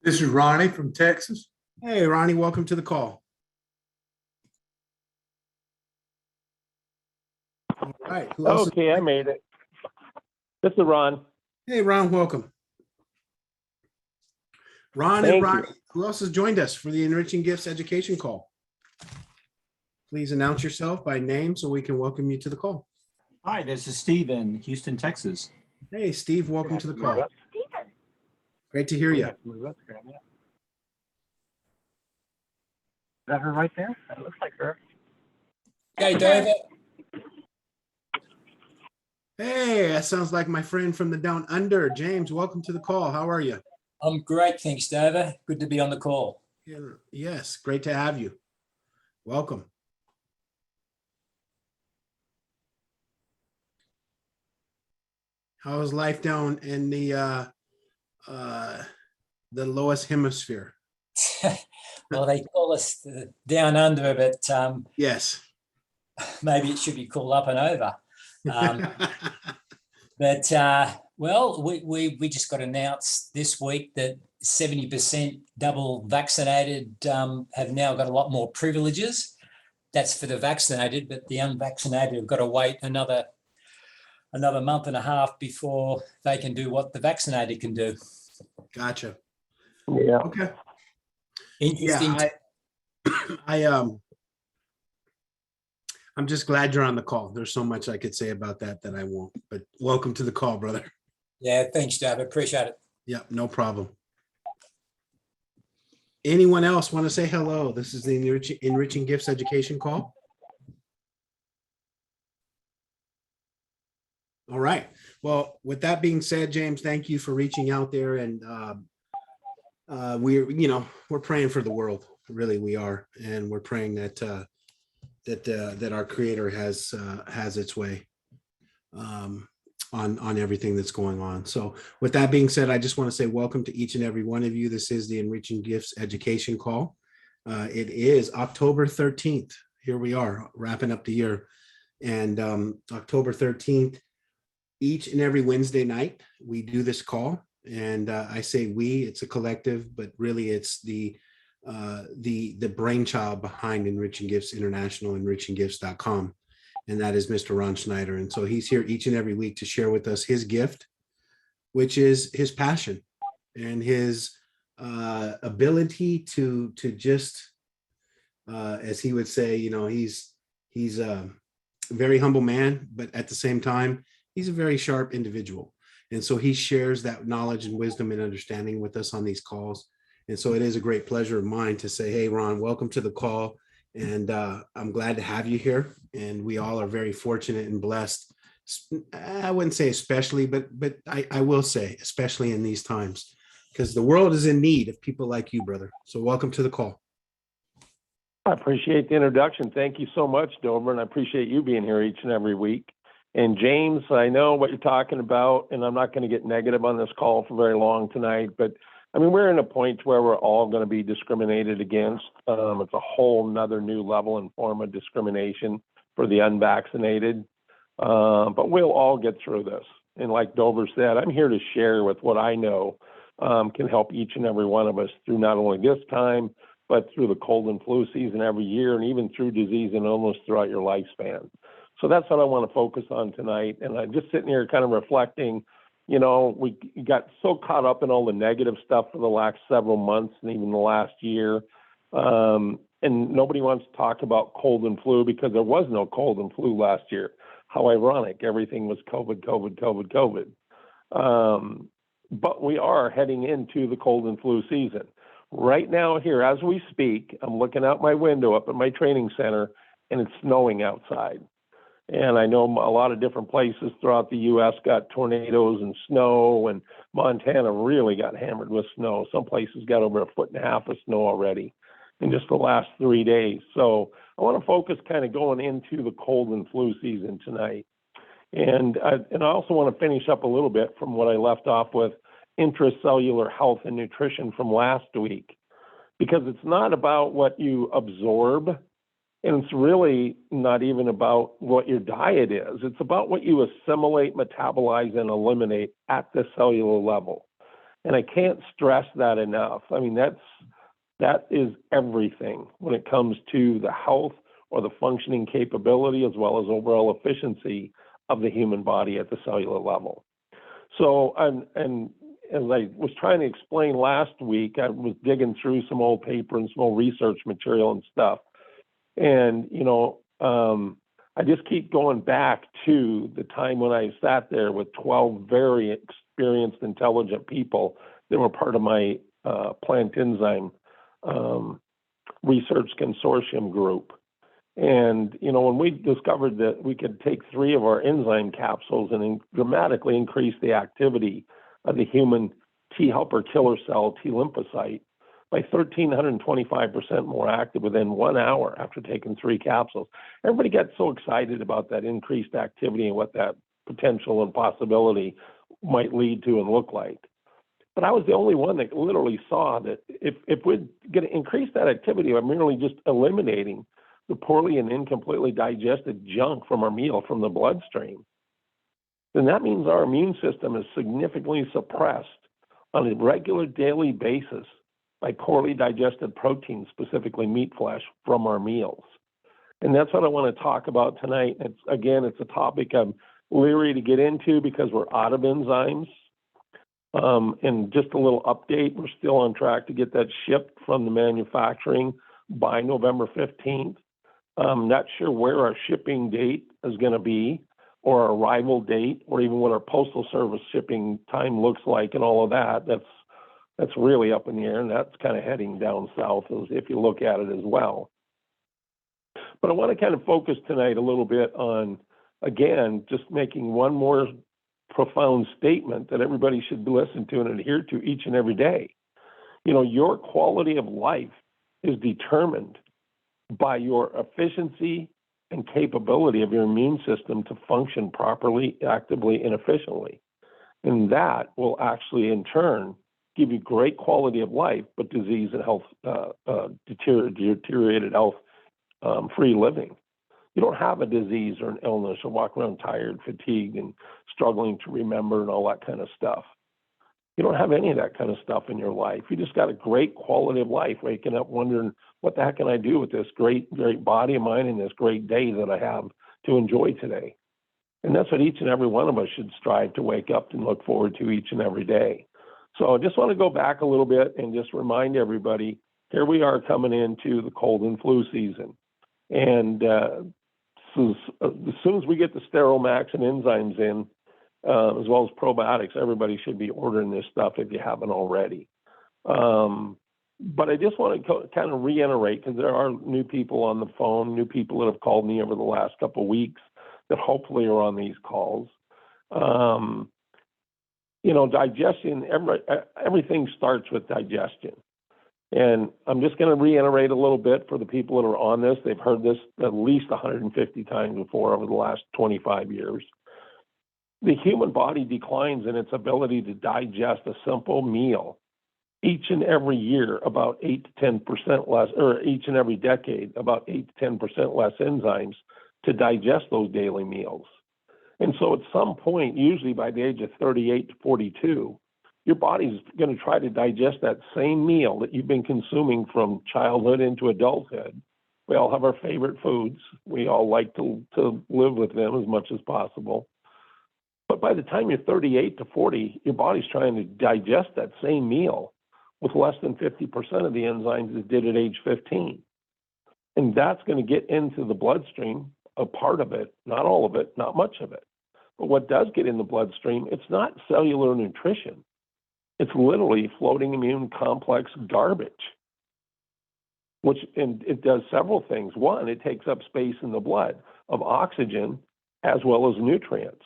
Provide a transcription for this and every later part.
This is Ronnie from Texas. Hey, Ronnie, welcome to the call. All right. Who else? Okay, I made it. This is Ron. Hey, Ron, welcome. Ron Thank and you. Ronnie, who else has joined us for the Enriching Gifts Education Call? Please announce yourself by name so we can welcome you to the call. Hi, this is Steve in Houston, Texas. Hey, Steve, welcome to the call. Great to hear you. Is that her right there? That looks like her. Hey, David. Hey, that sounds like my friend from the down under. James, welcome to the call. How are you? I'm great, thanks, David. Good to be on the call. Yes, great to have you. Welcome. How is life down in the lowest hemisphere? Well, they call us the down under, but Yes. maybe it should be called up and over. Well, we just got announced this week that 70% double vaccinated have now got a lot more privileges. That's for the vaccinated, but the unvaccinated have got to wait another month and a half before they can do what the vaccinated can do. Gotcha. Yeah. Okay. Interesting. Yeah, I'm just glad you're on the call. There's so much I could say about that I won't, but welcome to the call, brother. Yeah, thanks, David. Appreciate it. Yeah, no problem. Anyone else want to say hello? This is the Enriching Gifts Education Call. All right. Well, with that being said, James, thank you for reaching out there, and we're praying for the world. Really, we are, and we're praying that that our Creator has its way on everything that's going on. So, with that being said, I just want to say welcome to each and every one of you. This is the Enriching Gifts Education Call. It is October 13th. Here we are, wrapping up the year, and October 13th. Each and every Wednesday night, we do this call, and I say we, it's a collective, but really it's the brainchild behind Enriching Gifts International, enriching-gifts.com, and that is Mr. Ron Schneider. And so he's here each and every week to share with us his gift, which is his passion and his ability to just, as he would say, he's a very humble man, but at the same time, he's a very sharp individual. And so he shares that knowledge and wisdom and understanding with us on these calls. And so it is a great pleasure of mine to say, hey, Ron, welcome to the call. And I'm glad to have you here. And we all are very fortunate and blessed. I wouldn't say especially, but I will say, especially in these times, because the world is in need of people like you, brother. So welcome to the call. I appreciate the introduction. Thank you so much, Dober, and I appreciate you being here each and every week. And James, I know what you're talking about, and I'm not going to get negative on this call for very long tonight, but I mean, we're in a point where we're all going to be discriminated against. It's a whole nother new level and form of discrimination for the unvaccinated. But we'll all get through this. And like Dover said, I'm here to share with what I know can help each and every one of us through not only this time, but through the cold and flu season every year, and even through disease and illness throughout your lifespan. So that's what I want to focus on tonight. And I'm just sitting here kind of reflecting, we got so caught up in all the negative stuff for the last several months and even the last year. And nobody wants to talk about cold and flu because there was no cold and flu last year. How ironic. Everything was COVID, COVID, COVID, COVID. But we are heading into the cold and flu season. Right now here, as we speak, I'm looking out my window up at my training center, and it's snowing outside. And I know a lot of different places throughout the U.S. got tornadoes and snow, and Montana really got hammered with snow. Some places got over 1.5 feet of snow already in just the last 3 days. So I want to focus kind of going into the cold and flu season tonight. And I also want to finish up a little bit from what I left off with intracellular health and nutrition from last week, because it's not about what you absorb. And it's really not even about what your diet is. It's about what you assimilate, metabolize, and eliminate at the cellular level. And I can't stress that enough. I mean, that is everything when it comes to the health or the functioning capability as well as overall efficiency of the human body at the cellular level. So, and as I was trying to explain last week, I was digging through some old paper and some old research material and stuff. And, I just keep going back to the time when I sat there with 12 very experienced, intelligent people that were part of my plant enzyme research consortium group. And, when we discovered that we could take 3 of our enzyme capsules and dramatically increase the activity of the human T helper killer cell, T lymphocyte, by 1,325% more active within 1 hour after taking 3 capsules. Everybody got so excited about that increased activity and what that potential and possibility might lead to and look like. But I was the only one that literally saw that if we're going to increase that activity by merely just eliminating the poorly and incompletely digested junk from our meal from the bloodstream, then that means our immune system is significantly suppressed on a regular daily basis by poorly digested proteins, specifically meat flesh, from our meals. And that's what I want to talk about tonight. It's a topic I'm leery to get into because we're out of enzymes. And just a little update, we're still on track to get that shipped from the manufacturing by November 15th. I'm not sure where our shipping date is going to be, or our arrival date, or even what our postal service shipping time looks like and all of that. That's really up in the air, and that's kind of heading down south if you look at it as well. But I want to kind of focus tonight a little bit on, again, just making one more profound statement that everybody should listen to and adhere to each and every day. Your quality of life is determined by your efficiency and capability of your immune system to function properly, actively, and efficiently. And that will actually, in turn, give you great quality of life, but disease and health, deteriorated health, free living. You don't have a disease or an illness or walk around tired, fatigued, and struggling to remember and all that kind of stuff. You don't have any of that kind of stuff in your life. You just got a great quality of life, waking up wondering, what the heck can I do with this great body of mine and this great day that I have to enjoy today? And that's what each and every one of us should strive to wake up and look forward to each and every day. So I just want to go back a little bit and just remind everybody, here we are coming into the cold and flu season. And so as soon as we get the Sterile Max and enzymes in, as well as probiotics, everybody should be ordering this stuff if you haven't already. But I just want to kind of reiterate, because there are new people on the phone, new people that have called me over the last couple of weeks that hopefully are on these calls. Digestion, everything starts with digestion. And I'm just going to reiterate a little bit for the people that are on this. They've heard this at least 150 times before over the last 25 years. The human body declines in its ability to digest a simple meal each and every year, about 8 to 10% less, or each and every decade, about 8 to 10% less enzymes to digest those daily meals. And so at some point, usually by the age of 38 to 42, your body's going to try to digest that same meal that you've been consuming from childhood into adulthood. We all have our favorite foods. We all like to live with them as much as possible. But by the time you're 38 to 40, your body's trying to digest that same meal with less than 50% of the enzymes it did at age 15. And that's going to get into the bloodstream, a part of it, not all of it, not much of it. But what does get in the bloodstream, it's not cellular nutrition. It's literally floating immune complex garbage, and it does several things. One, it takes up space in the blood of oxygen as well as nutrients.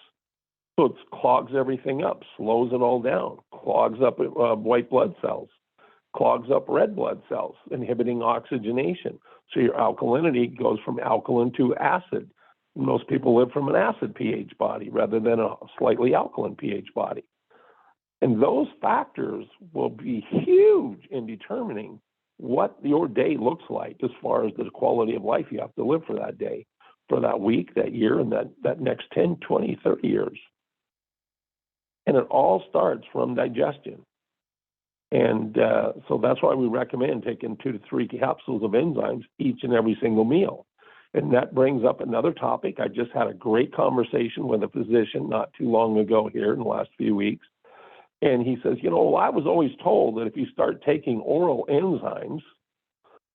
So it clogs everything up, slows it all down, clogs up white blood cells, clogs up red blood cells, inhibiting oxygenation. So your alkalinity goes from alkaline to acid. Most people live from an acid pH body rather than a slightly alkaline pH body. And those factors will be huge in determining what your day looks like as far as the quality of life you have to live for that day, for that week, that year, and that next 10, 20, 30 years. And it all starts from digestion. And so that's why we recommend taking 2 to 3 capsules of enzymes each and every single meal. And that brings up another topic. I just had a great conversation with a physician not too long ago here in the last few weeks. And he says, you know, I was always told that if you start taking oral enzymes,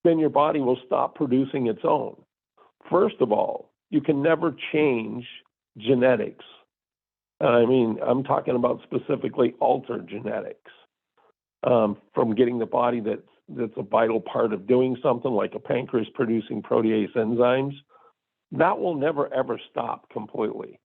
then your body will stop producing its own. First of all, you can never change genetics. I mean, I'm talking about specifically altered genetics, from getting the body that's a vital part of doing something like a pancreas producing protease enzymes. That will never, ever stop completely.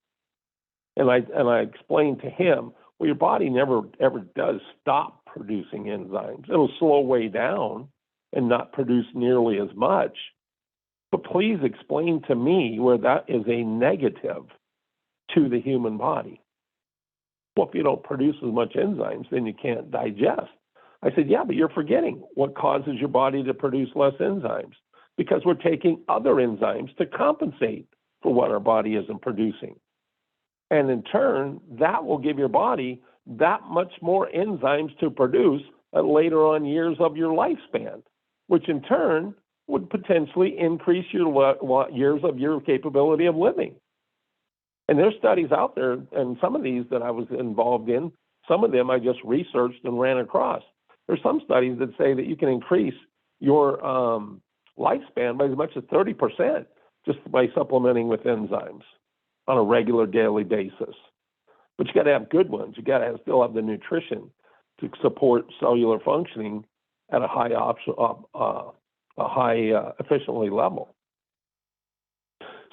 And I explained to him, well, your body never, ever does stop producing enzymes. It'll slow way down and not produce nearly as much. But please explain to me where that is a negative to the human body. Well, if you don't produce as much enzymes, then you can't digest. I said, yeah, but you're forgetting what causes your body to produce less enzymes, because we're taking other enzymes to compensate for what our body isn't producing. And in turn, that will give your body that much more enzymes to produce at later on years of your lifespan, which in turn would potentially increase your years of your capability of living. And there's studies out there, and some of these that I was involved in, some of them I just researched and ran across. There's some studies that say that you can increase your lifespan by as much as 30% just by supplementing with enzymes on a regular daily basis. But you got to have good ones. You got to still have the nutrition to support cellular functioning at a high efficiently level.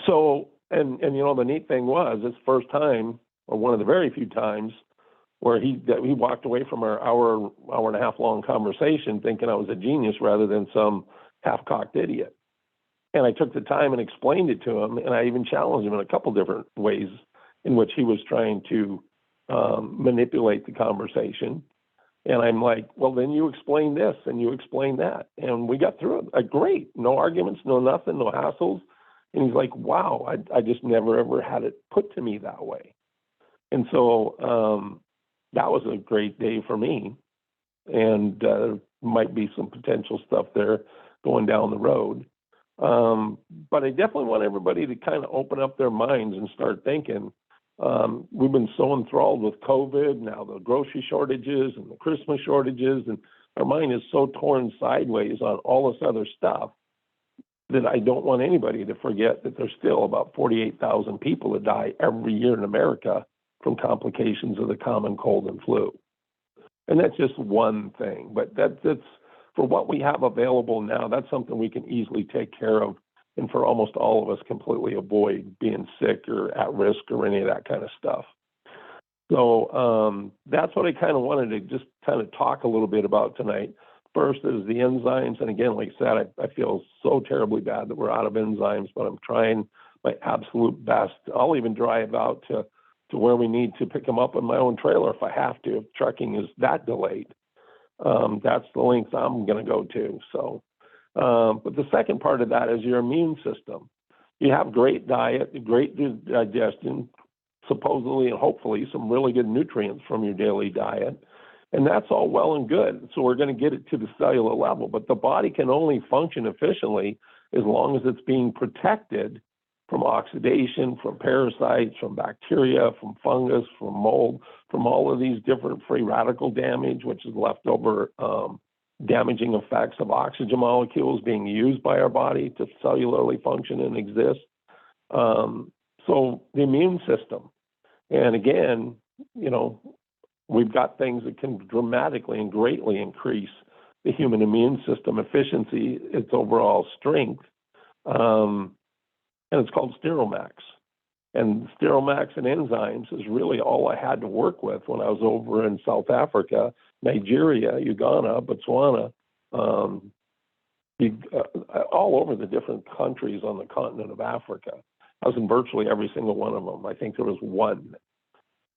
So, and you know, the neat thing was, this first time, or one of the very few times, where he walked away from our hour and a half long conversation thinking I was a genius rather than some half-cocked idiot. And I took the time and explained it to him, and I even challenged him in a couple different ways in which he was trying to manipulate the conversation. And I'm like, well, then you explain this and you explain that. And we got through it. Great. No arguments, no nothing, no hassles. And he's like, wow, I just never, ever had it put to me that way. And so that was a great day for me. And there might be some potential stuff there going down the road. But I definitely want everybody to kind of open up their minds and start thinking. We've been so enthralled with COVID, now the grocery shortages and the Christmas shortages, and our mind is so torn sideways on all this other stuff that I don't want anybody to forget that there's still about 48,000 people that die every year in America from complications of the common cold and flu. And that's just one thing, but that's for what we have available now, that's something we can easily take care of, and for almost all of us completely avoid being sick or at risk or any of that kind of stuff. So that's what I kind of wanted to just kind of talk a little bit about tonight. First is the enzymes. And again, like I said, I feel so terribly bad that we're out of enzymes, but I'm trying my absolute best. I'll even drive out to where we need to pick them up in my own trailer if I have to, if trucking is that delayed. That's the lengths I'm going to go to. So, but the second part of that is your immune system. You have great diet, great digestion, supposedly and hopefully some really good nutrients from your daily diet. And that's all well and good. So we're going to get it to the cellular level, but the body can only function efficiently as long as it's being protected from oxidation, from parasites, from bacteria, from fungus, from mold, from all of these different free radical damage, which is leftover damaging effects of oxygen molecules being used by our body to cellularly function and exist. So the immune system. And again, you know, we've got things that can dramatically and greatly increase the human immune system efficiency, its overall strength. And it's called Steromax. And Steromax and enzymes is really all I had to work with when I was over in South Africa, Nigeria, Uganda, Botswana, all over the different countries on the continent of Africa. I was in virtually every single one of them. I think there was one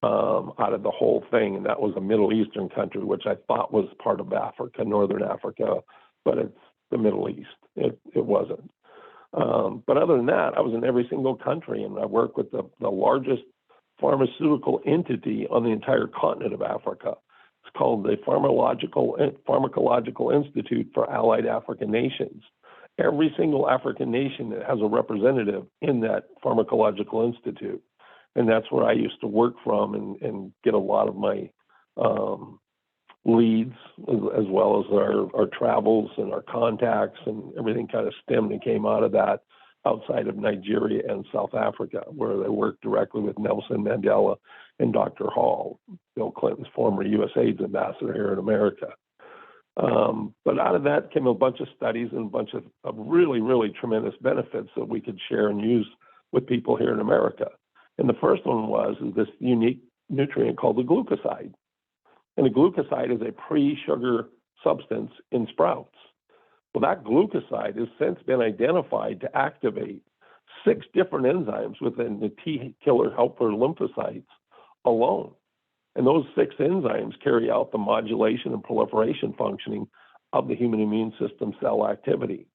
out of the whole thing, and that was a Middle Eastern country, which I thought was part of Africa, Northern Africa, but it's the Middle East. It wasn't. But other than that, I was in every single country, and I worked with the largest pharmaceutical entity on the entire continent of Africa. It's called the Pharmacological Institute for Allied African Nations. Every single African nation has a representative in that Pharmacological Institute. And that's where I used to work from and get a lot of my leads, as well as our travels and our contacts, and everything kind of stemmed and came out of that outside of Nigeria and South Africa, where they worked directly with Nelson Mandela and Dr. Hall, Bill Clinton's former U.S. AIDS ambassador here in America. But out of that came a bunch of studies and a bunch of really, really tremendous benefits that we could share and use with people here in America. And the first one was this unique nutrient called the glucoside. And the glucoside is a pre-sugar substance in sprouts. Well, that glucoside has since been identified to activate 6 different enzymes within the T killer helper lymphocytes alone. And those 6 enzymes carry out the modulation and proliferation functioning of the human immune system cell activity.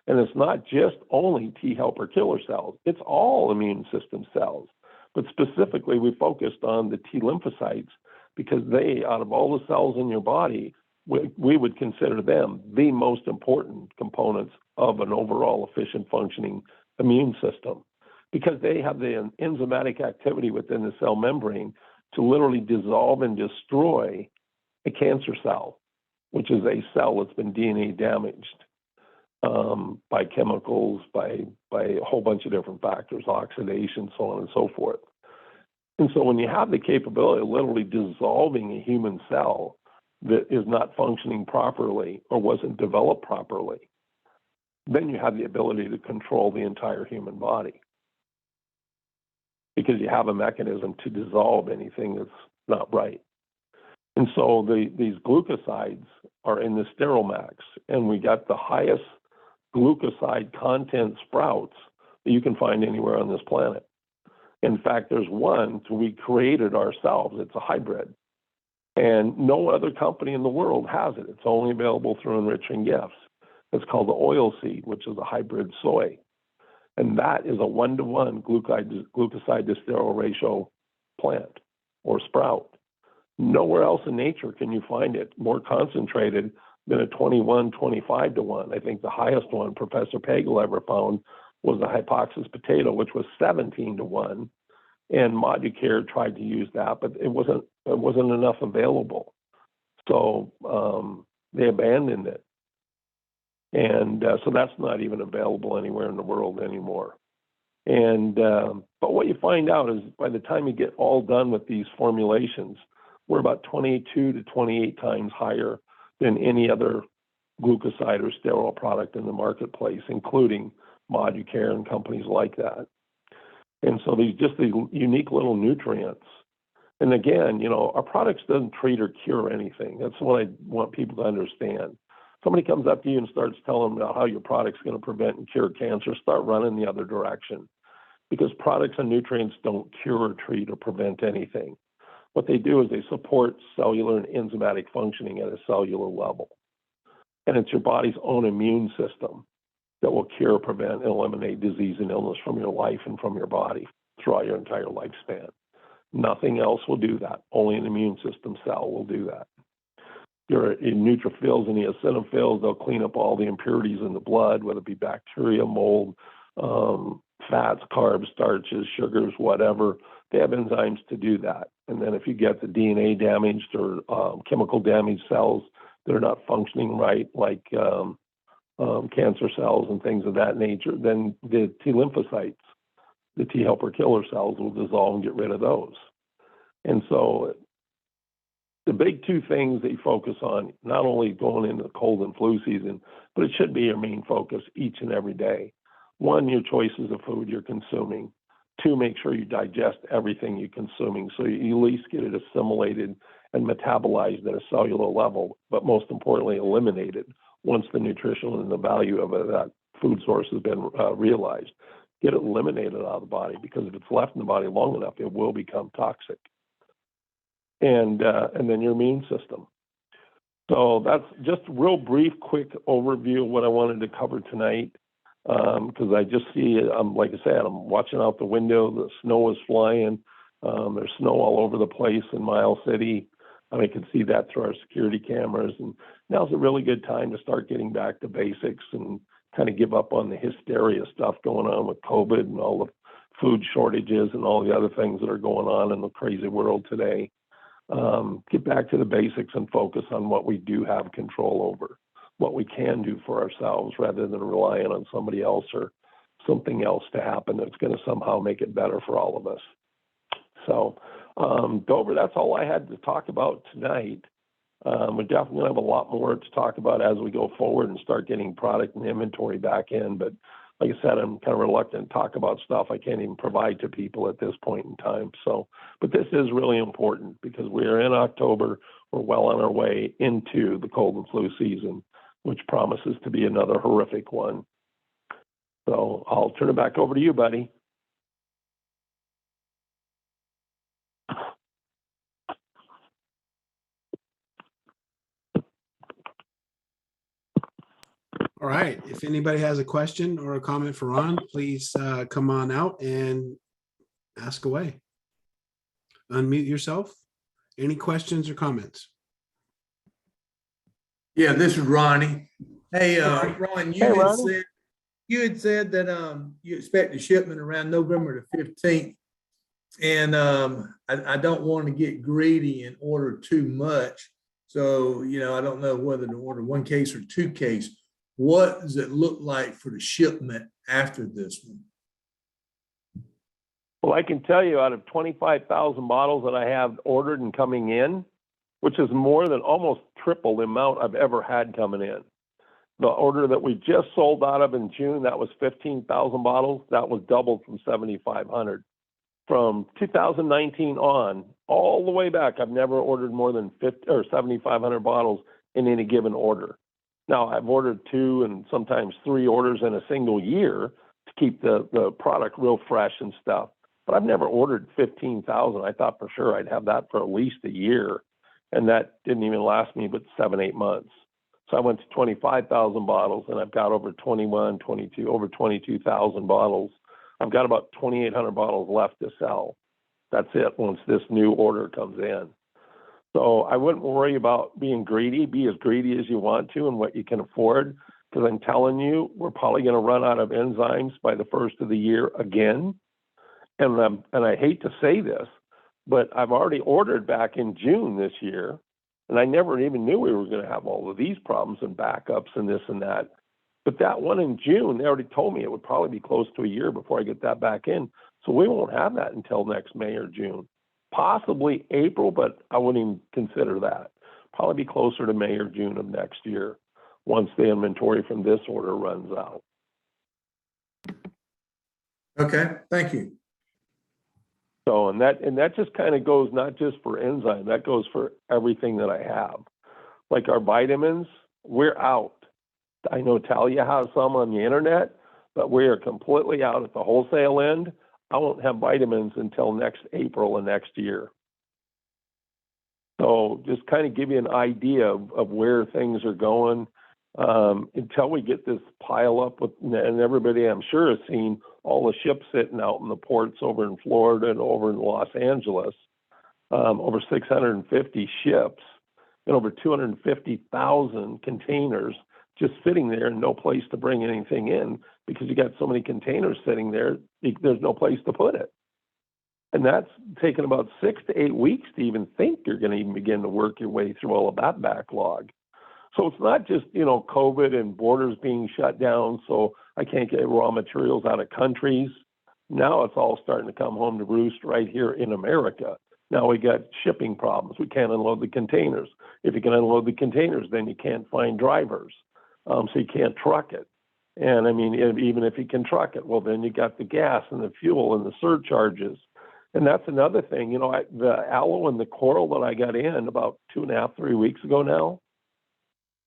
And it's not just only T helper killer cells, it's all immune system cells. But specifically, we focused on the T lymphocytes because they, out of all the cells in your body, we would consider them the most important components of an overall efficient functioning immune system, because they have the enzymatic activity within the cell membrane to literally dissolve and destroy a cancer cell, which is a cell that's been DNA damaged by chemicals, by a whole bunch of different factors, oxidation, so on and so forth. And so when you have the capability of literally dissolving a human cell that is not functioning properly or wasn't developed properly, then you have the ability to control the entire human body, because you have a mechanism to dissolve anything that's not right. And so these glucosides are in the Steromax, and we got the highest glucoside content sprouts that you can find anywhere on this planet. In fact, there's one that we created ourselves. It's a hybrid, and no other company in the world has it. It's only available through Enriching Gifts. It's called the oil seed, which is a hybrid soy. And that is a 1-to-1 glucoside to sterol ratio plant or sprout. Nowhere else in nature can you find it more concentrated than a 21-25 to 1. I think the highest one Professor Pagel ever found was the hypoxis potato, which was 17 to 1. And Moducare tried to use that, but it wasn't enough available. So they abandoned it. And so that's not even available anywhere in the world anymore. And but what you find out is by the time you get all done with these formulations, we're about 22 to 28 times higher than any other glucoside or steroid product in the marketplace, including Moducare and companies like that. And so these unique little nutrients. And again, you know, our products doesn't treat or cure anything. That's what I want people to understand. Somebody comes up to you and starts telling them about how your product's going to prevent and cure cancer, start running the other direction, because products and nutrients don't cure or treat or prevent anything. What they do is they support cellular and enzymatic functioning at a cellular level. And it's your body's own immune system that will cure, prevent, and eliminate disease and illness from your life and from your body throughout your entire lifespan. Nothing else will do that. Only an immune system cell will do that. Your neutrophils and the eosinophils, they'll clean up all the impurities in the blood, whether it be bacteria, mold, fats, carbs, starches, sugars, whatever. They have enzymes to do that. And then if you get the DNA damaged or chemical damaged cells that are not functioning right, like cancer cells and things of that nature, then the T lymphocytes, the T helper killer cells, will dissolve and get rid of those. And so the big 2 things that you focus on, not only going into the cold and flu season, but it should be your main focus each and every day. 1, your choices of food you're consuming. 2, make sure you digest everything you're consuming so you at least get it assimilated and metabolized at a cellular level, but most importantly, eliminated once the nutrition and the value of that food source has been realized. Get it eliminated out of the body, because if it's left in the body long enough, it will become toxic. And then your immune system. So that's just a real brief, quick overview of what I wanted to cover tonight. Because I just see, like I said, I'm watching out the window. The snow is flying. There's snow all over the place in Miles City. I can see that through our security cameras. And now's a really good time to start getting back to basics and kind of give up on the hysteria stuff going on with COVID and all the food shortages and all the other things that are going on in the crazy world today. Get back to the basics and focus on what we do have control over, what we can do for ourselves rather than relying on somebody else or something else to happen that's going to somehow make it better for all of us. So, Dover, that's all I had to talk about tonight. We definitely have a lot more to talk about as we go forward and start getting product and inventory back in. But like I said, I'm kind of reluctant to talk about stuff I can't even provide to people at this point in time. So, but this is really important because we are in October. We're well on our way into the cold and flu season, which promises to be another horrific one. So I'll turn it back over to you, buddy. All right. If anybody has a question or a comment for Ron, please come on out and ask away. Unmute yourself. Any questions or comments? Yeah, this is Ronnie. Hey, Ron, Hey, Ronnie. you had said that you expect a shipment around November the 15th. And I don't want to get greedy and order too much. So, I don't know whether to order one case or two case. What does it look like for the shipment after this one? Well, I can tell you out of 25,000 bottles that I have ordered and coming in, which is more than almost triple the amount I've ever had coming in. The order that we just sold out of in June, that was 15,000 bottles. That was doubled from 7,500. From 2019 on, all the way back, I've never ordered more than 50 or 7,500 bottles in any given order. Now, I've ordered 2 and sometimes 3 orders in a single year to keep the product real fresh and stuff. But I've never ordered 15,000. I thought for sure I'd have that for at least a year. And that didn't even last me but 7-8 months. So I went to 25,000 bottles and I've got over 22,000 bottles. I've got about 2,800 bottles left to sell. That's it once this new order comes in. So I wouldn't worry about being greedy. Be as greedy as you want to and what you can afford, because I'm telling you, we're probably going to run out of enzymes by the first of the year again. And I hate to say this, but I've already ordered back in June this year, and I never even knew we were going to have all of these problems and backups and this and that. But that one in June, they already told me it would probably be close to a year before I get that back in. So we won't have that until next May or June. Possibly April, but I wouldn't even consider that. Probably be closer to May or June of next year once the inventory from this order runs out. Okay, thank you. So, and that just kind of goes not just for enzyme, that goes for everything that I have. Like our vitamins, we're out. I know Talia has some on the internet, but we are completely out at the wholesale end. I won't have vitamins until next April of next year. So just kind of give you an idea of where things are going until we get this pile up with, and everybody I'm sure has seen all the ships sitting out in the ports over in Florida and over in Los Angeles, over 650 ships and over 250,000 containers just sitting there and no place to bring anything in because you got so many containers sitting there, there's no place to put it. And that's taken about 6 to 8 weeks to even think you're going to even begin to work your way through all of that backlog. So it's not just, COVID and borders being shut down, so I can't get raw materials out of countries. Now it's all starting to come home to roost right here in America. Now we got shipping problems. We can't unload the containers. If you can unload the containers, then you can't find drivers. So you can't truck it. And I mean, even if you can truck it, well, then you got the gas and the fuel and the surcharges. And that's another thing, the aloe and the coral that I got in about 2.5, 3 weeks ago now,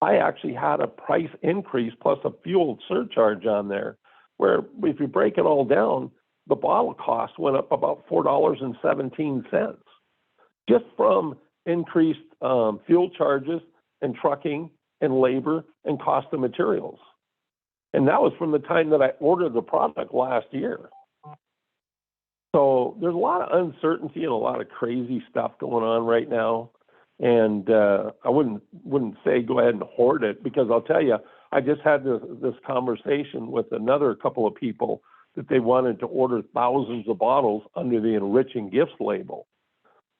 I actually had a price increase plus a fuel surcharge on there, where if you break it all down, the bottle cost went up about $4.17 just from increased fuel charges and trucking and labor and cost of materials. And that was from the time that I ordered the product last year. So there's a lot of uncertainty and a lot of crazy stuff going on right now. And I wouldn't say go ahead and hoard it, because I'll tell you, I just had this conversation with another couple of people that they wanted to order thousands of bottles under the enriching gifts label.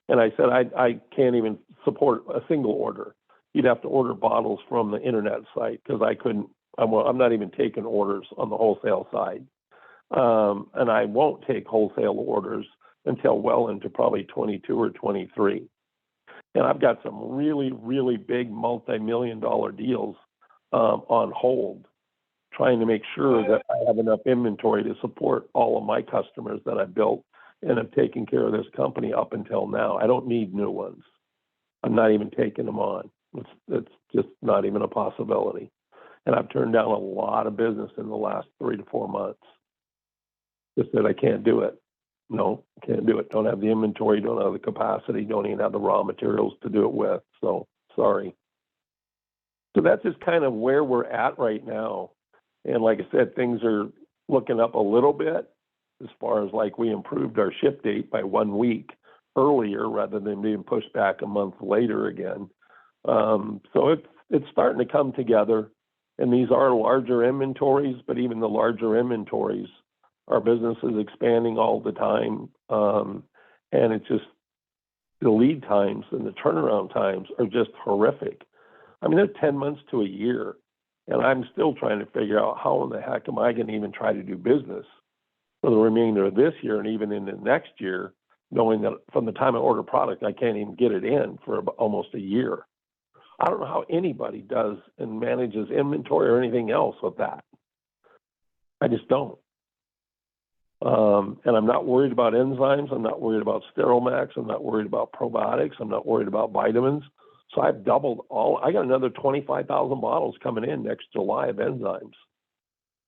And I said, I can't even support a single order. You'd have to order bottles from the internet site, because I'm not even taking orders on the wholesale side. And I won't take wholesale orders until well into probably 22 or 23. And I've got some really, really big multi-million-dollar deals on hold, trying to make sure that I have enough inventory to support all of my customers that I built and have taken care of this company up until now. I don't need new ones. I'm not even taking them on. It's just not even a possibility. And I've turned down a lot of business in the last 3 to 4 months. Just that I can't do it. No, can't do it. Don't have the inventory, don't have the capacity, don't even have the raw materials to do it with. So sorry. So that's just kind of where we're at right now. And like I said, things are looking up a little bit as far as like we improved our ship date by 1 week earlier rather than being pushed back a month later again. So it's starting to come together. And these are larger inventories, but even the larger inventories, our business is expanding all the time. And it's just the lead times and the turnaround times are just horrific. I mean, they're 10 months to a year. And I'm still trying to figure out how in the heck am I going to even try to do business for the remainder of this year and even in the next year, knowing that from the time I order product, I can't even get it in for almost a year. I don't know how anybody does and manages inventory or anything else with that. I just don't. And I'm not worried about enzymes. I'm not worried about Steromax. I'm not worried about probiotics. I'm not worried about vitamins. So I've doubled I got another 25,000 bottles coming in next July of enzymes.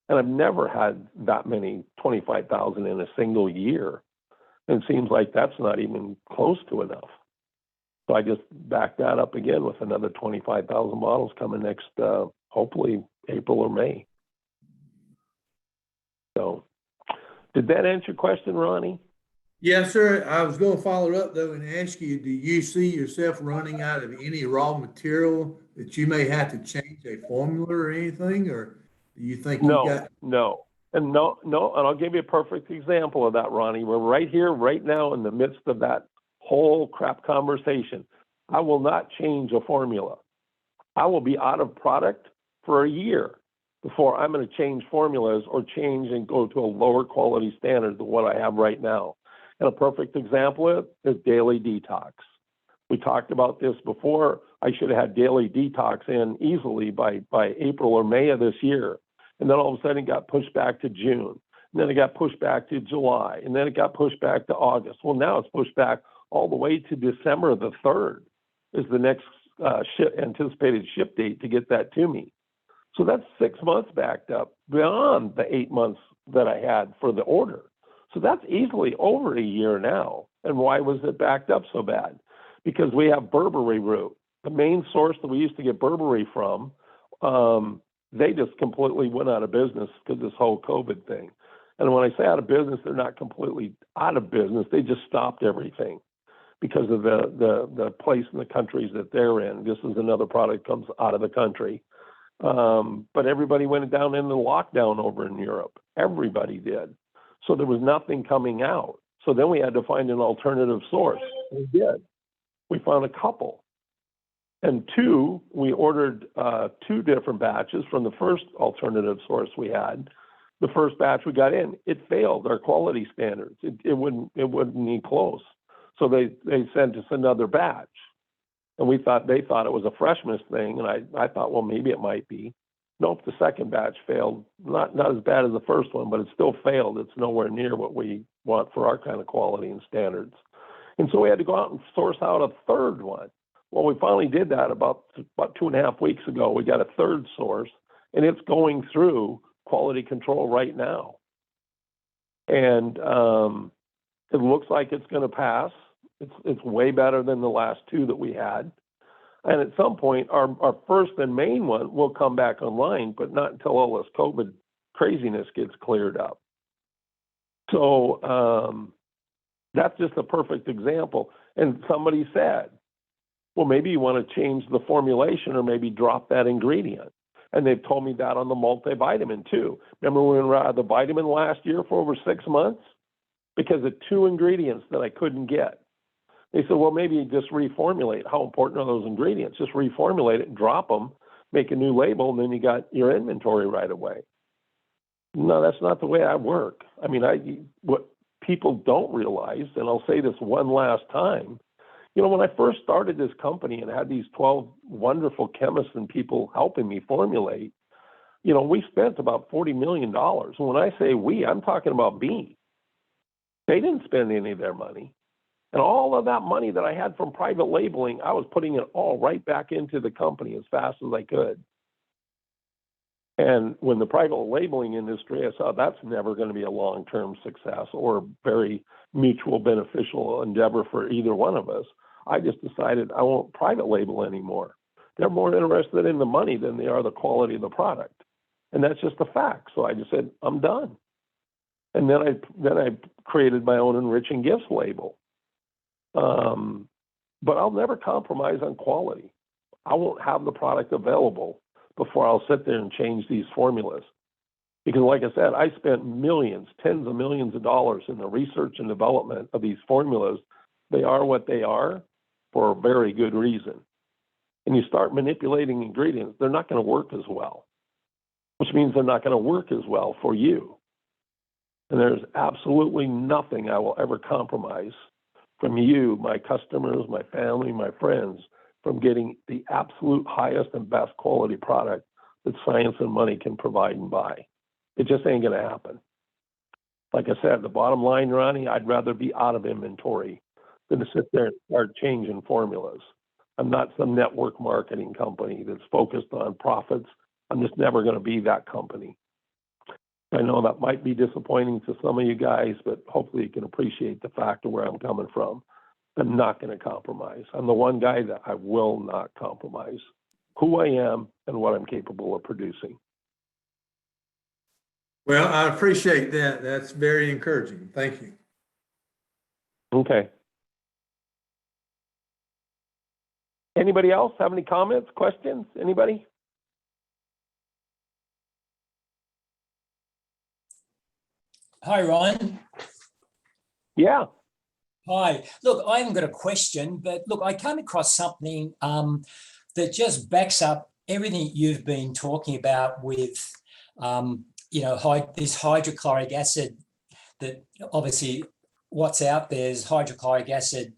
And I've never had that many 25,000 in a single year. And it seems like that's not even close to enough. So I just backed that up again with another 25,000 bottles coming next, hopefully April or May. So did that answer your question, Ronnie? Yes, sir. I was going to follow up though and ask you, do you see yourself running out of any raw material that you may have to change a formula or anything, or do you think you got? No. And and I'll give you a perfect example of that, Ronnie. We're right here, right now, in the midst of that whole crap conversation. I will not change a formula. I will be out of product for a year before I'm going to change formulas or change and go to a lower quality standard than what I have right now. And a perfect example is Daily Detox. We talked about this before. I should have had Daily Detox in easily by April or May of this year. And then all of a sudden it got pushed back to June. And then it got pushed back to July. And then it got pushed back to August. Well, now it's pushed back all the way to December the 3rd is the next anticipated ship date to get that to me. So that's 6 months backed up beyond the 8 months that I had for the order. So that's easily over a year now. And why was it backed up so bad? Because we have Burberry root. The main source that we used to get Burberry from, they just completely went out of business because this whole COVID thing. And when I say out of business, they're not completely out of business. They just stopped everything because of the place in the countries that they're in. This is another product that comes out of the country. But everybody went down into lockdown over in Europe. Everybody did. So there was nothing coming out. So then we had to find an alternative source. We did. We found a couple. And we ordered 2 different batches from the first alternative source we had. The first batch we got in, it failed our quality standards. It wouldn't be close. So they sent us another batch. And they thought it was a freshness thing. And I thought, well, maybe it might be. Nope, the second batch failed. Not as bad as the first one, but it still failed. It's nowhere near what we want for our kind of quality and standards. And so we had to go out and source out a third one. Well, we finally did that about 2.5 weeks ago. We got a third source, and it's going through quality control right now. And it looks like it's going to pass. It's way better than the last 2 that we had. And at some point, our first and main one will come back online, but not until all this COVID craziness gets cleared up. So that's just a perfect example. And somebody said, well, maybe you want to change the formulation or maybe drop that ingredient. And they've told me that on the multivitamin too. Remember when we were out of the vitamin last year for over 6 months? Because of 2 ingredients that I couldn't get. They said, well, maybe just reformulate. How important are those ingredients? Just reformulate it and drop them, make a new label, and then you got your inventory right away. No, that's not the way I work. I mean, what people don't realize, and I'll say this one last time, you know, when I first started this company and had these 12 wonderful chemists and people helping me formulate, you know, we spent about $40 million. And when I say we, I'm talking about me. They didn't spend any of their money. And all of that money that I had from private labeling, I was putting it all right back into the company as fast as I could. And when the private labeling industry, I saw that's never going to be a long-term success or very mutual beneficial endeavor for either one of us. I just decided I won't private label anymore. They're more interested in the money than they are the quality of the product. And that's just a fact. So I just said, I'm done. And then I created my own Enriching Gifts label. But I'll never compromise on quality. I won't have the product available before I'll sit there and change these formulas. Because like I said, I spent millions, tens of millions of dollars in the research and development of these formulas. They are what they are for a very good reason. And you start manipulating ingredients, they're not going to work as well, which means they're not going to work as well for you. And there's absolutely nothing I will ever compromise from you, my customers, my family, my friends, from getting the absolute highest and best quality product that science and money can provide and buy. It just ain't going to happen. Like I said, the bottom line, Ronnie, I'd rather be out of inventory than to sit there and start changing formulas. I'm not some network marketing company that's focused on profits. I'm just never going to be that company. I know that might be disappointing to some of you guys, but hopefully you can appreciate the fact of where I'm coming from. I'm not going to compromise. I'm the one guy that I will not compromise who I am and what I'm capable of producing. Well, I appreciate that. That's very encouraging. Thank you. Okay. Anybody else have any comments, questions? Anybody? Hi, Ryan. Yeah. Hi. Look, I haven't got a question, but look, I came across something that just backs up everything you've been talking about with, this hydrochloric acid. That obviously, what's out there is hydrochloric acid.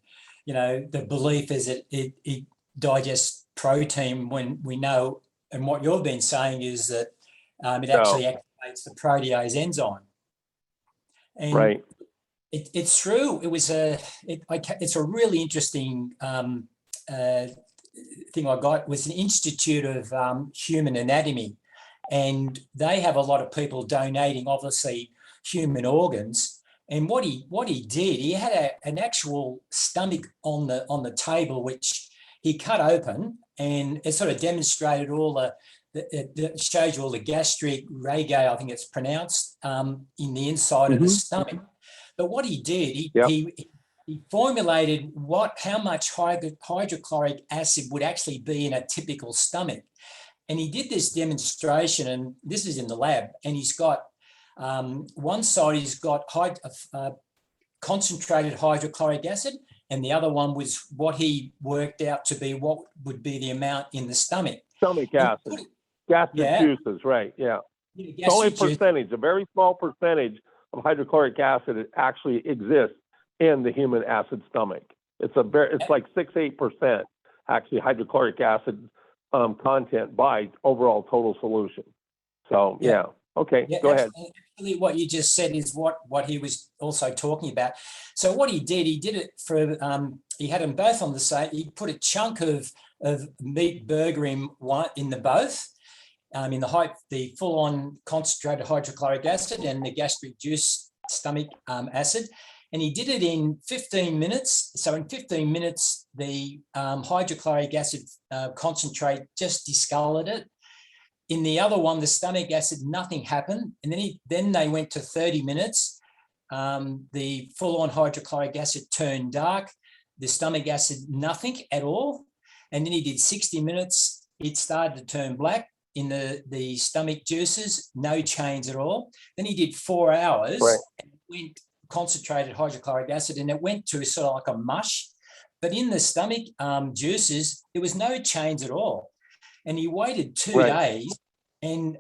You know, the belief is that it digests protein when we know, and what you've been saying is that it actually activates the protease enzyme. And right. It's true. It's a really interesting thing I got was an Institute of Human Anatomy, and they have a lot of people donating, obviously, human organs. And what he did, he had an actual stomach on the table, which he cut open, and it sort of demonstrated all it shows you all the gastric ragae, I think it's pronounced, in the inside of the stomach. But what he did, he formulated how much hydrochloric acid would actually be in a typical stomach. And he did this demonstration, and this is in the lab, and he's got one side he's got concentrated hydrochloric acid, and the other one was what he worked out to be what would be the amount in the stomach. Stomach acid. Gastric juices, right, yeah. It's only a percentage, a very small percentage of hydrochloric acid actually exists in the human acid stomach. It's like 6-8% actually hydrochloric acid content by overall total solution. So yeah. Okay, go ahead. Actually, what you just said is what he was also talking about. So what he did it for he had them both on the same. He put a chunk of meat burger in the both. In the full-on concentrated hydrochloric acid and the gastric juice stomach acid. And he did it in 15 minutes. So in 15 minutes, the hydrochloric acid concentrate just discolored it. In the other one, the stomach acid, nothing happened. And then they went to 30 minutes. The full-on hydrochloric acid turned dark. The stomach acid, nothing at all. And then he did 60 minutes. It started to turn black in the stomach juices, no change at all. Then he did 4 hours Right. and went concentrated hydrochloric acid, and it went to sort of like a mush. But in the stomach juices, there was no change at all. And he waited 2 Right. days, and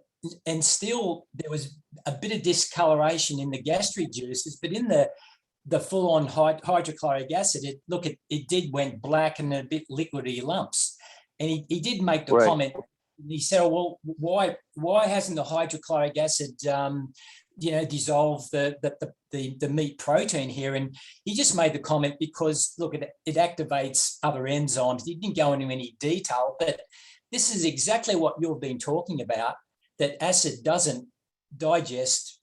still there was a bit of discoloration in the gastric juices, but in the full-on hydrochloric acid, it did went black and a bit liquidy lumps. And he did make the Right. comment. He said, "Oh, well, why hasn't the hydrochloric acid, dissolve the meat protein here?" And he just made the comment because, look, it activates other enzymes. He didn't go into any detail, but this is exactly what you've been talking about, that acid doesn't digest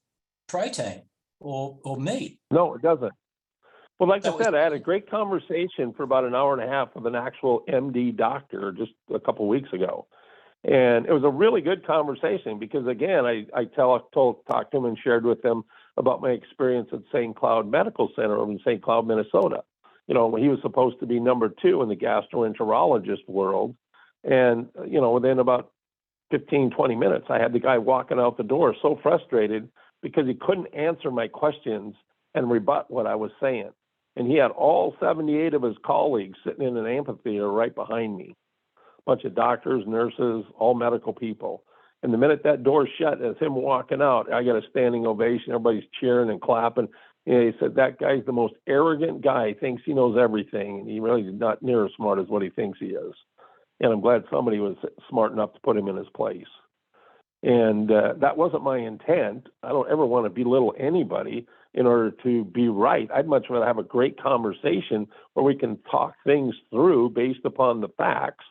protein or meat. No, it doesn't. Well, like That I was- said, I had a great conversation for about an hour and a half with an actual MD doctor just a couple of weeks ago. And it was a really good conversation because, again, I talked to him and shared with him about my experience at St. Cloud Medical Center over in St. Cloud, Minnesota. You know, he was supposed to be number 2 in the gastroenterologist world. And, within about 15, 20 minutes, I had the guy walking out the door so frustrated because he couldn't answer my questions and rebut what I was saying. And he had all 78 of his colleagues sitting in an amphitheater right behind me. A bunch of doctors, nurses, all medical people. And the minute that door shut, as him walking out, I got a standing ovation. Everybody's cheering and clapping. He said, "That guy's the most arrogant guy. He thinks he knows everything. And he really is not near as smart as what he thinks he is." And I'm glad somebody was smart enough to put him in his place. And that wasn't my intent. I don't ever want to belittle anybody in order to be right. I'd much rather have a great conversation where we can talk things through based upon the facts.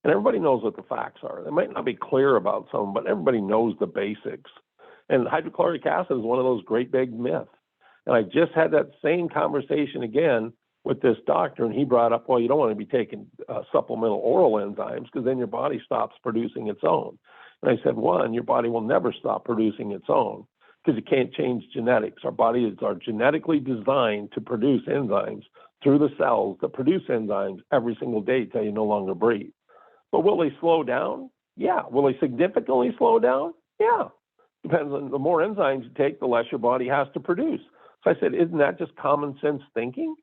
And everybody knows what the facts are. They might not be clear about some, but everybody knows the basics. And hydrochloric acid is one of those great big myths. And I just had that same conversation again with this doctor, and he brought up, well, you don't want to be taking supplemental oral enzymes because then your body stops producing its own. And I said, one, your body will never stop producing its own because you can't change genetics. Our bodies are genetically designed to produce enzymes through the cells that produce enzymes every single day until you no longer breathe. But will they slow down? Yeah. Will they significantly slow down? Yeah. Depends on the more enzymes you take, the less your body has to produce. So I said, isn't that just common sense thinking?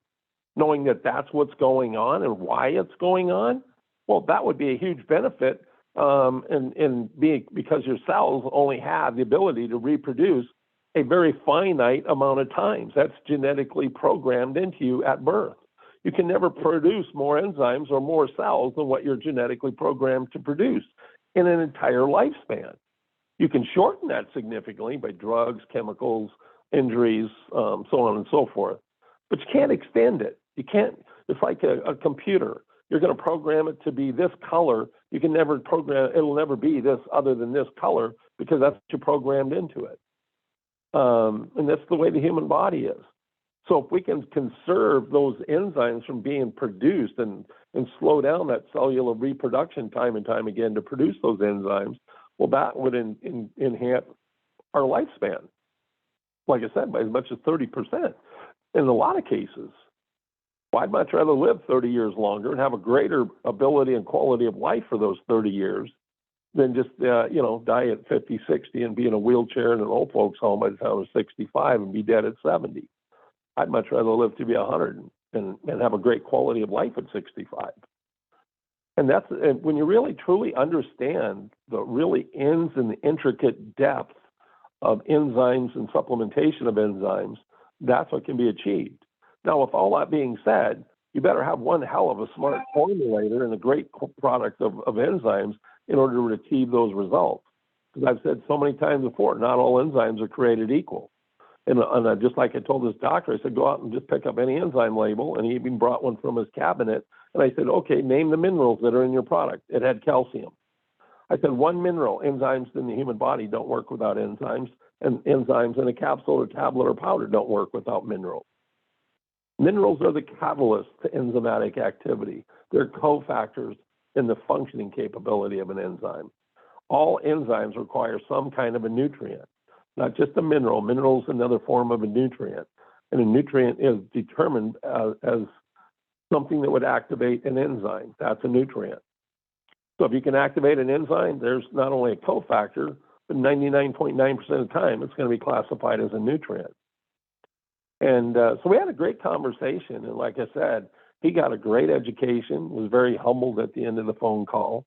Knowing that that's what's going on and why it's going on? Well, that would be a huge benefit because your cells only have the ability to reproduce a very finite amount of times. That's genetically programmed into you at birth. You can never produce more enzymes or more cells than what you're genetically programmed to produce in an entire lifespan. You can shorten that significantly by drugs, chemicals, injuries, so on and so forth. But you can't extend it. You can't. It's like a computer. You're going to program it to be this color. You can never program. It'll never be this other than this color because that's what you programmed into it. And that's the way the human body is. So if we can conserve those enzymes from being produced and slow down that cellular reproduction time and time again to produce those enzymes, well, that would enhance our lifespan. Like I said, by as much as 30%. In a lot of cases, well, I'd much rather live 30 years longer and have a greater ability and quality of life for those 30 years than just, die at 50, 60 and be in a wheelchair in an old folks home by the time I was 65 and be dead at 70. I'd much rather live to be 100 and have a great quality of life at 65. And when you really truly understand the really ins and the intricate depth of enzymes and supplementation of enzymes, that's what can be achieved. Now, with all that being said, you better have one hell of a smart formulator and a great product of enzymes in order to achieve those results. Because I've said so many times before, not all enzymes are created equal. And just like I told this doctor, I said, go out and just pick up any enzyme label. And he even brought one from his cabinet. And I said, okay, name the minerals that are in your product. It had calcium. I said, one mineral, enzymes in the human body don't work without enzymes. And enzymes in a capsule or tablet or powder don't work without minerals. Minerals are the catalyst to enzymatic activity. They're cofactors in the functioning capability of an enzyme. All enzymes require some kind of a nutrient, not just a mineral. Mineral is another form of a nutrient. And a nutrient is determined as something that would activate an enzyme. That's a nutrient. So if you can activate an enzyme, there's not only a cofactor, but 99.9% of the time, it's going to be classified as a nutrient. And so we had a great conversation. And like I said, he got a great education, was very humbled at the end of the phone call.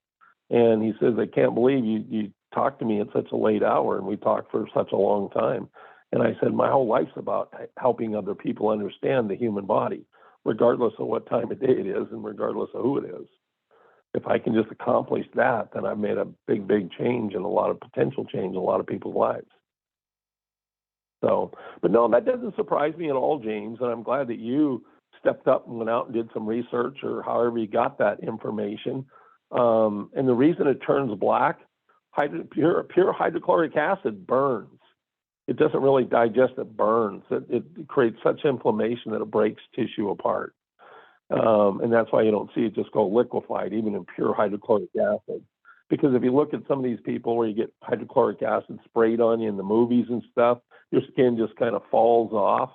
And he says, I can't believe you talked to me at such a late hour, and we talked for such a long time. And I said, my whole life's about helping other people understand the human body, regardless of what time of day it is and regardless of who it is. If I can just accomplish that, then I've made a big, big change and a lot of potential change in a lot of people's lives. So, but no, that doesn't surprise me at all, James. And I'm glad that you stepped up and went out and did some research or however you got that information. And the reason it turns black, pure hydrochloric acid burns. It doesn't really digest, it burns. It creates such inflammation that it breaks tissue apart. And that's why you don't see it just go liquefied, even in pure hydrochloric acid. Because if you look at some of these people where you get hydrochloric acid sprayed on you in the movies and stuff, your skin just kind of falls off.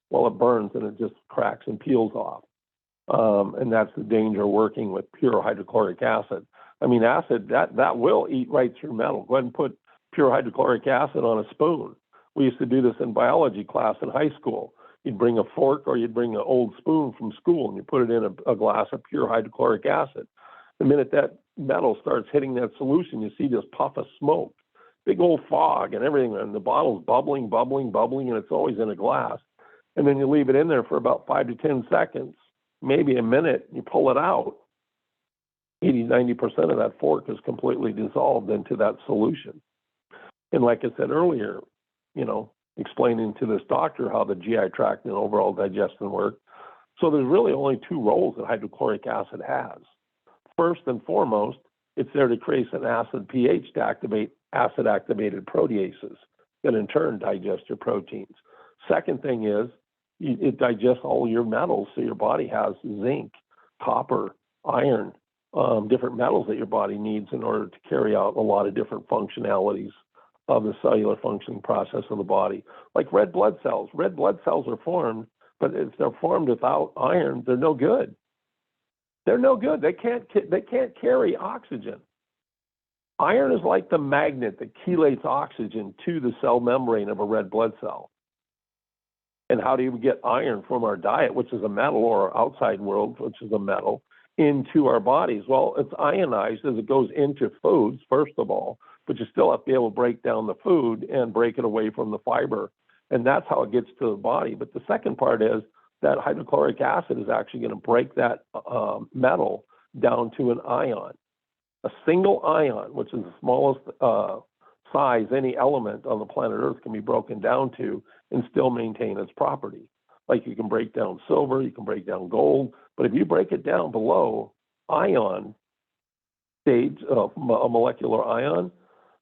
Well, it burns and it just cracks and peels off. And that's the danger of working with pure hydrochloric acid. I mean, acid, that will eat right through metal. Go ahead and put pure hydrochloric acid on a spoon. We used to do this in biology class in high school. You'd bring a fork or you'd bring an old spoon from school and you put it in a glass of pure hydrochloric acid. The minute that metal starts hitting that solution, you see this puff of smoke, big old fog and everything, and the bottle's bubbling, and it's always in a glass. And then you leave it in there for about 5 to 10 seconds, maybe a minute, you pull it out. 80–90% of that fork is completely dissolved into that solution. And like I said earlier, explaining to this doctor how the GI tract and overall digestion work. So there's really only two roles that hydrochloric acid has. First and foremost, it's there to create an acid pH to activate acid-activated proteases that in turn digest your proteins. Second thing is it digests all your metals, so your body has zinc, copper, iron, different metals that your body needs in order to carry out a lot of different functionalities of the cellular functioning process of the body. Like red blood cells. Red blood cells are formed, but if they're formed without iron, they're no good. They're no good. They can't carry oxygen. Iron is like the magnet that chelates oxygen to the cell membrane of a red blood cell. And how do we get iron from our diet, which is a metal, or our outside world, which is a metal, into our bodies? Well, it's ionized as it goes into foods, first of all, but you still have to be able to break down the food and break it away from the fiber. And that's how it gets to the body. But the second part is that hydrochloric acid is actually going to break that metal down to an ion. A single ion, which is the smallest size any element on the planet Earth can be broken down to and still maintain its property. Like you can break down silver, you can break down gold, but if you break it down below ion stage of a molecular ion,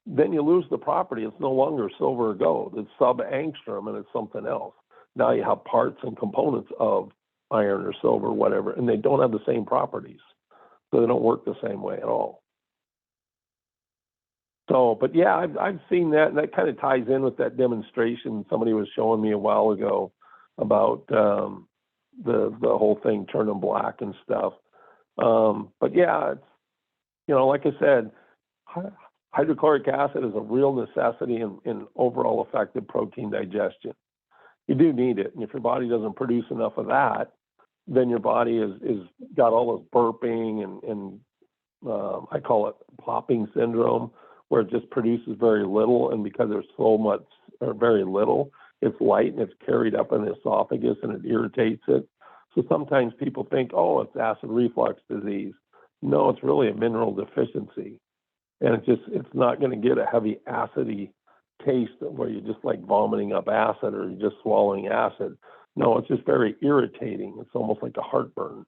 then you lose the property. It's no longer silver or gold. It's sub-angstrom and it's something else. Now you have parts and components of iron or silver, whatever, and they don't have the same properties. So they don't work the same way at all. So, but yeah, I've seen that, and that kind of ties in with that demonstration somebody was showing me a while ago about the whole thing turning black and stuff. But yeah, it's, like I said, hydrochloric acid is a real necessity in overall effective protein digestion. You do need it, and if your body doesn't produce enough of that, then your body is got all this burping and I call it popping syndrome, where it just produces very little, and because there's so much or very little, it's light and it's carried up in the esophagus and it irritates it. So sometimes people think, oh, it's acid reflux disease. No, it's really a mineral deficiency. And it's not going to get a heavy acidy taste where you're just like vomiting up acid or you're just swallowing acid. No, it's just very irritating. It's almost like a heartburn.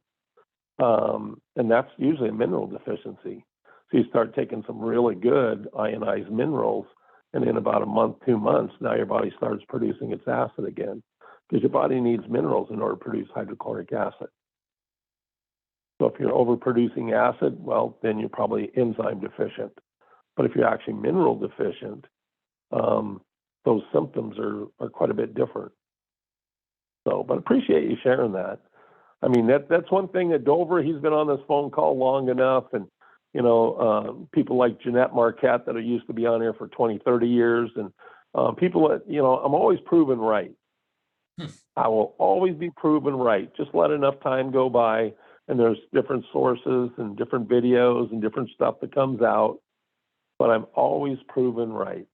And that's usually a mineral deficiency. So you start taking some really good ionized minerals, and in about a month, 2 months, now your body starts producing its acid again, because your body needs minerals in order to produce hydrochloric acid. So if you're overproducing acid, well, then you're probably enzyme deficient. But if you're actually mineral deficient, those symptoms are quite a bit different. So, but appreciate you sharing that. I mean, that's one thing that Dover, he's been on this phone call long enough. And, you know, people like Jeanette Marquette that used to be on here for 20, 30 years. And people that, you know, I'm always proven right. I will always be proven right. Just let enough time go by, and there's different sources and different videos and different stuff that comes out, but I'm always proven right.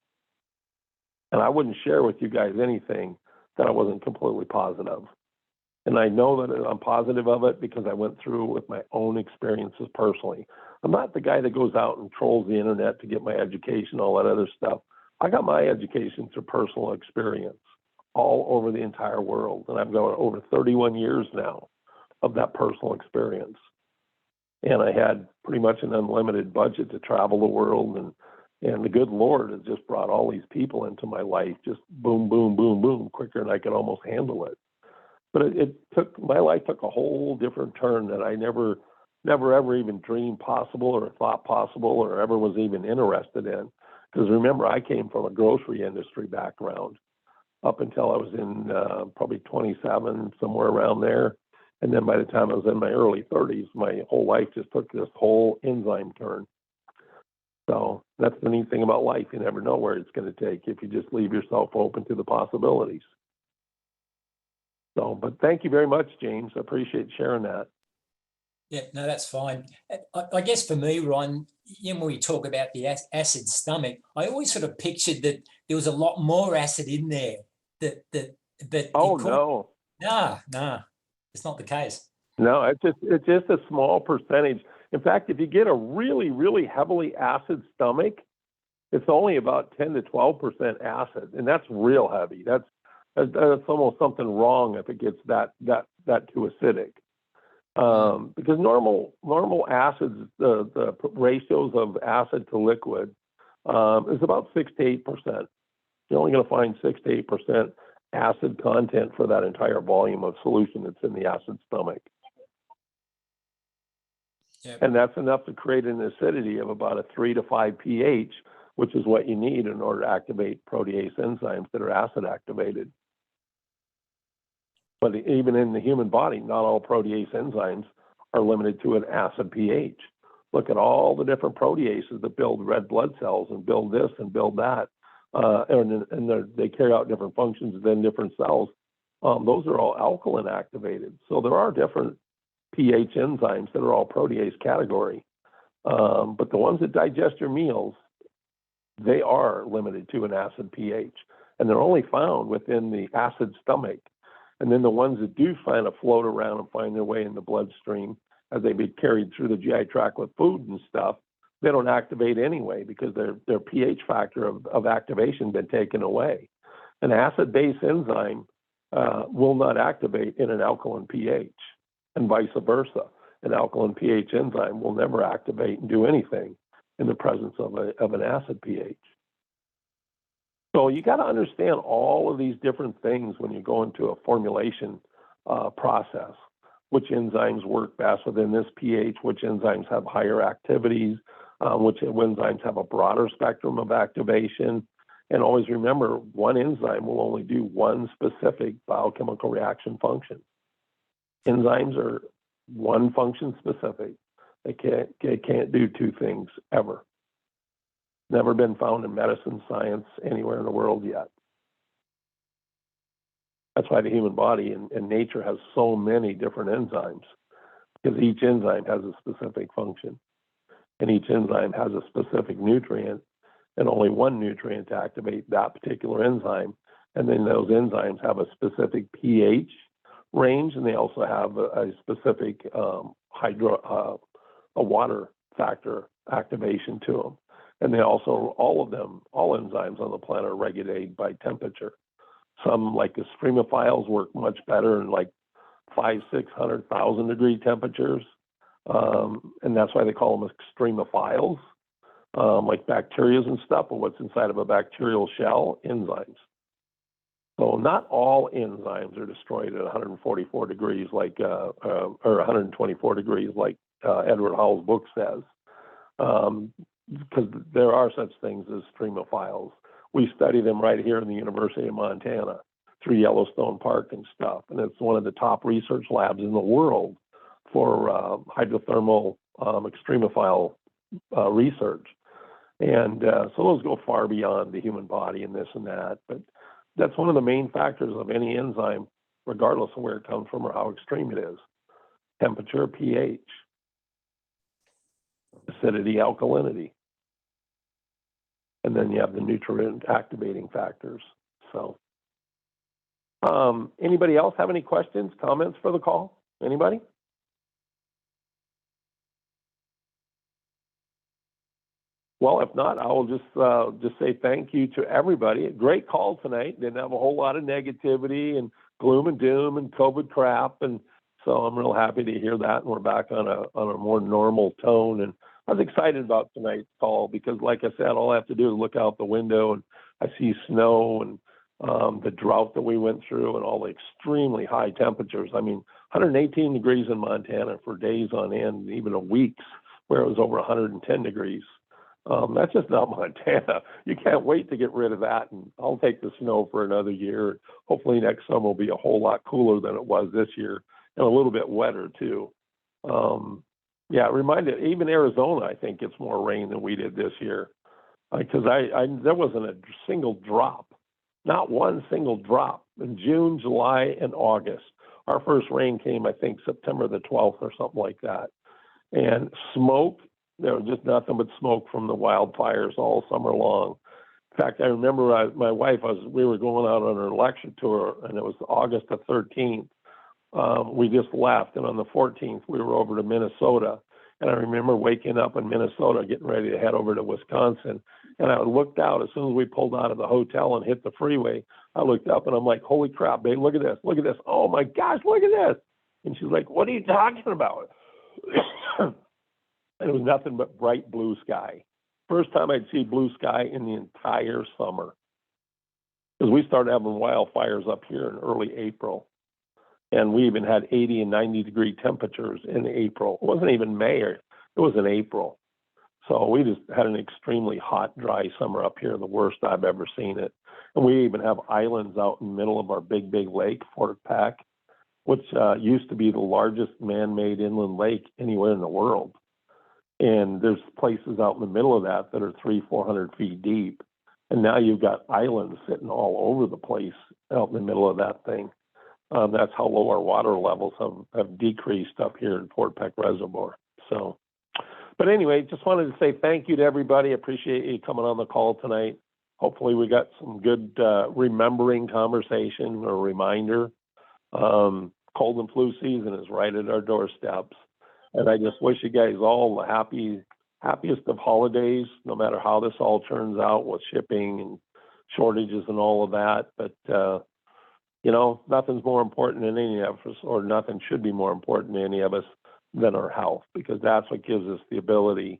And I wouldn't share with you guys anything that I wasn't completely positive. And I know that I'm positive of it because I went through with my own experiences personally. I'm not the guy that goes out and trolls the internet to get my education, all that other stuff. I got my education through personal experience all over the entire world. And I've got over 31 years now of that personal experience. And I had pretty much an unlimited budget to travel the world. And the good Lord has just brought all these people into my life, just boom, boom, boom, boom, quicker than I could almost handle it. But my life took a whole different turn that I never ever even dreamed possible or thought possible or ever was even interested in. Because remember, I came from a grocery industry background up until I was in probably 27, somewhere around there. And then by the time I was in my early 30s, my whole life just took this whole enzyme turn. So that's the neat thing about life. You never know where it's going to take if you just leave yourself open to the possibilities. So, but thank you very much, James. I appreciate sharing that. Yeah, no, that's fine. I guess for me, Ron, you know, when we talk about the acid stomach, I always sort of pictured that there was a lot more acid in there. But Oh no, nah, it's not the case. no, it's just a small percentage. In fact, if you get a really, really heavily acid stomach, it's only about 10 to 12% acid, and that's real heavy. That's almost something wrong if it gets that too acidic. Because normal acids, the ratios of acid to liquid is about 6 to 8%. You're only going to find 6 to 8% acid content for that entire volume of solution that's in the acid stomach. Yep. And that's enough to create an acidity of about a 3 to 5 pH, which is what you need in order to activate protease enzymes that are acid activated. But even in the human body, not all protease enzymes are limited to an acid pH. Look at all the different proteases that build red blood cells and build this and build that. And they carry out different functions within different cells. Those are all alkaline activated. So there are different pH enzymes that are all protease category. But the ones that digest your meals, they are limited to an acid pH. And they're only found within the acid stomach. And then the ones that do kind of float around and find their way in the bloodstream as they be carried through the GI tract with food and stuff, they don't activate anyway because their pH factor of activation been taken away. An acid-base enzyme will not activate in an alkaline pH, and vice versa. An alkaline pH enzyme will never activate and do anything in the presence of an acid pH. So you got to understand all of these different things when you go into a formulation process. Which enzymes work best within this pH, which enzymes have higher activities, which enzymes have a broader spectrum of activation. And always remember, one enzyme will only do one specific biochemical reaction function. Enzymes are one function specific. They can't do two things ever. Never been found in medicine, science, anywhere in the world yet. That's why the human body and nature has so many different enzymes, because each enzyme has a specific function. And each enzyme has a specific nutrient, and only one nutrient to activate that particular enzyme. And then those enzymes have a specific pH range, and they also have a specific a water factor activation to them. And they also, all enzymes on the planet are regulated by temperature. Some, like the extremophiles, work much better in like 500-600,000 degree temperatures. And that's why they call them extremophiles, like bacteria and stuff, or what's inside of a bacterial shell, enzymes. So not all enzymes are destroyed at 144 degrees, like, or 124 degrees, like Edward Hall's book says. Because there are such things as extremophiles. We study them right here in the University of Montana. through Yellowstone Park and stuff. And it's one of the top research labs in the world for hydrothermal extremophile research. And so those go far beyond the human body and this and that. But that's one of the main factors of any enzyme, regardless of where it comes from or how extreme it is. Temperature, pH, acidity, alkalinity. And then you have the nutrient activating factors. So anybody else have any questions, comments for the call? Anybody? Well, if not, I will just say thank you to everybody. Great call tonight. Didn't have a whole lot of negativity and gloom and doom and COVID crap, and so I'm real happy to hear that. And we're back on a more normal tone. And I was excited about tonight's call because, like I said, all I have to do is look out the window and I see snow and the drought that we went through and all the extremely high temperatures. I mean, 118 degrees in Montana for days on end, even weeks where it was over 110 degrees. That's just not Montana. You can't wait to get rid of that. And I'll take the snow for another year. Hopefully next summer will be a whole lot cooler than it was this year and a little bit wetter too. Yeah, it reminded, even Arizona, I think gets more rain than we did this year. Because there wasn't a single drop, not one single drop in June, July, and August. Our first rain came, I think, September the 12th or something like that. And smoke, there was just nothing but smoke from the wildfires all summer long. In fact, I remember my wife, we were going out on her lecture tour, and it was August the 13th. We just left, and on the 14th, we were over to Minnesota. And I remember waking up in Minnesota, getting ready to head over to Wisconsin. And I looked out as soon as we pulled out of the hotel and hit the freeway. I looked up, and I'm like, holy crap, babe, look at this. Look at this. Oh, my gosh, look at this. And she's like, what are you talking about? And it was nothing but bright blue sky. First time I'd see blue sky in the entire summer. Because we started having wildfires up here in early April. And we even had 80 and 90 degree temperatures in April. It wasn't even May, it was in April. So we just had an extremely hot, dry summer up here, the worst I've ever seen it. And we even have islands out in the middle of our big lake, Fort Peck, which used to be the largest man-made inland lake anywhere in the world. And there's places out in the middle of that are 300-400 feet deep. And now you've got islands sitting all over the place out in the middle of that thing. That's how low our water levels have decreased up here in Fort Peck Reservoir. So, but anyway, just wanted to say thank you to everybody. Appreciate you coming on the call tonight. Hopefully we got some good remembering conversation or reminder. Cold and flu season is right at our doorsteps. And I just wish you guys all the happiest of holidays, no matter how this all turns out with shipping and shortages and all of that. But, you know, nothing's more important than any of us, or nothing should be more important to any of us than our health, because that's what gives us the ability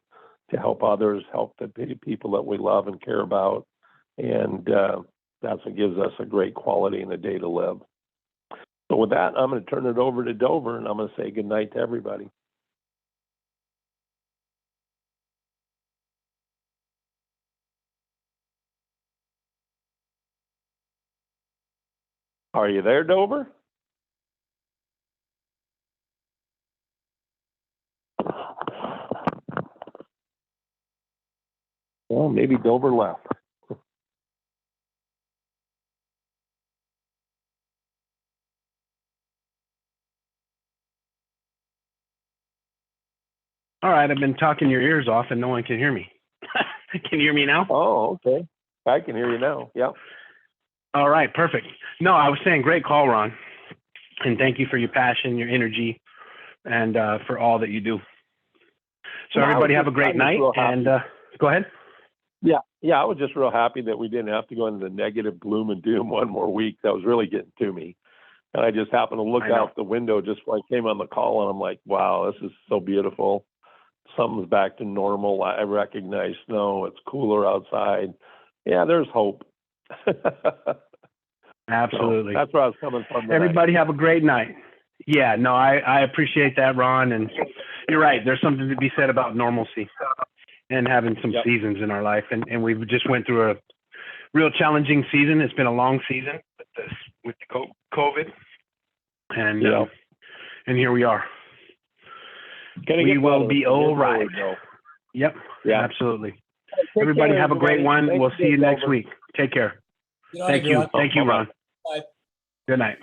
to help others, help the people that we love and care about. And that's what gives us a great quality in the day to live. So with that, I'm going to turn it over to Dover, and I'm going to say good night to everybody. Are you there, Dover? Well, maybe Dover left. All right, I've been talking your ears off and no one can hear me. Can you hear me now? Oh, okay. I can hear you now. Yep. All right, perfect. No, I was saying great call, Ron. And thank you for your passion, your energy, and for all that you do. So Well, everybody have a great night, and go ahead. Yeah, I was just real happy that we didn't have to go into the negative gloom and doom one more week. That was really getting to me. And I just happened to look out the window just when I came on the call, and I'm like, wow, this is so beautiful. Something's back to normal. I recognize snow. It's cooler outside. Yeah, there's hope. Absolutely. So that's where I was coming from tonight. Everybody have a great night. Yeah, no, I appreciate that, Ron. And you're right. There's something to be said about normalcy and having some seasons in our life. And we've just went through a real challenging season. It's been a long season. But with the COVID, and Yeah. and here we are. Gonna We get will better. be Here's all where right. we go. Yep, Yeah. absolutely. Take Everybody care, have a great one. Thanks We'll see you again, next Delbert. week. Take care. Good night, Thank you. everyone. Thank you, Bye-bye. Ron. Bye. Good night.